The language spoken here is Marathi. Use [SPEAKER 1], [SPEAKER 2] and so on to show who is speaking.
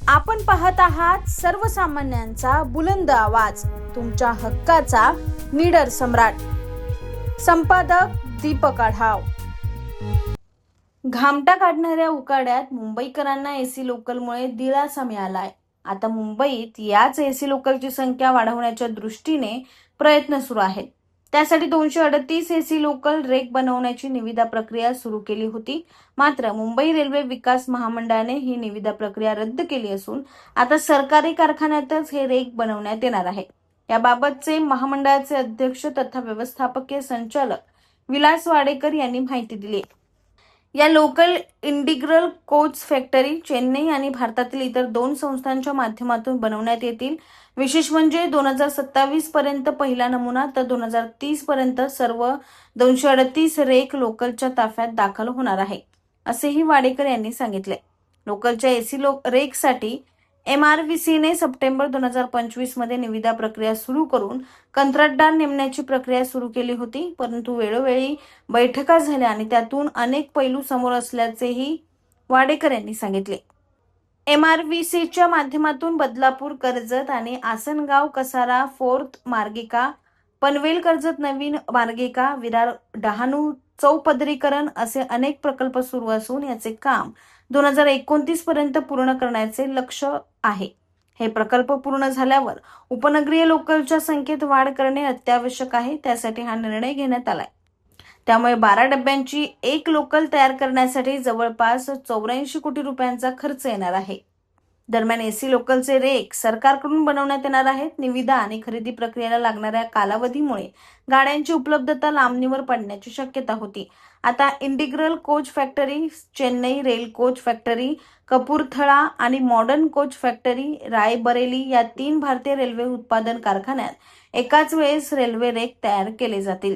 [SPEAKER 1] आपण पाहत आहात सर्वसामान्यांचा बुलंद आवाज, तुमच्या हक्काचा निडर सम्राट. संपादक दीपक आढाव. घामटा काढणाऱ्या उकाड्यात मुंबईकरांना एसी लोकलमुळे दिलासा मिळालाय. आता मुंबईत याच एसी लोकलची संख्या वाढवण्याच्या दृष्टीने प्रयत्न सुरू आहेत. त्यासाठी 238 एसी लोकल रेक बनवण्याची निविदा प्रक्रिया सुरू केली होती. मात्र मुंबई रेल्वे विकास महामंडळाने ही निविदा प्रक्रिया रद्द केली असून आता सरकारी कारखान्यातच हे रेक बनवण्यात येणार आहे. याबाबतचे महामंडळाचे अध्यक्ष तथा व्यवस्थापकीय संचालक विलास वाडेकर यांनी माहिती दिली. या local integral coach factory Chennai आणि भारतातील इतर 2 संस्थांच्या माध्यमातून बनवण्यात येतील. विशेष म्हणजे 2027 पर्यंत पहिला नमुना तर 2030 पर्यंत सर्व 238 रेक लोकलच्या ताफ्यात दाखल होणार आहे, असेही वाडेकर यांनी सांगितले. लोकलच्या एसी रेकसाठी MRVCने सप्टेंबर 2025 मध्ये निविदा प्रक्रिया सुरू करून कंत्राटदार नेमण्याची प्रक्रिया सुरू केली होती. परंतु वेळोवेळी बैठका झाल्या आणि त्यातून अनेक पैलू समोर असल्याचेही वाडेकर यांनी सांगितले. MRVCच्या माध्यमातून बदलापूर कर्जत आणि आसनगाव कसारा 4th मार्गिका, पनवेल कर्जत नवीन मार्गिका, विरार डहाणू चौपदरीकरण असे अनेक प्रकल्प सुरू असून याचे काम 2029 पर्यंत पूर्ण करण्याचे लक्ष्य आहे. हे प्रकल्प पूर्ण झाल्यावर उपनगरीय लोकलच्या संख्येत वाढ करणे अत्यावश्यक आहे. त्यासाठी हा निर्णय घेण्यात आलाय. त्यामुळे 12 डब्यांची एक लोकल तयार करण्यासाठी जवळपास 84 कोटी रुपयांचा खर्च येणार आहे. दरम्यान एसी लोकलचे रेक सरकारकडून बनवण्यात येणार आहेत. निविदा आणि खरेदी प्रक्रियेला लागणाऱ्या कालावधीमुळे गाड्यांची उपलब्धता लांबणीवर पडण्याची शक्यता होती. आता integral coach factory Chennai, rail coach factory Kapurthala आणि मॉडर्न कोच फॅक्टरी रायबरेली या 3 भारतीय रेल्वे उत्पादन कारखान्यात एकाच वेळेस रेल्वे रेक तयार केले जातील.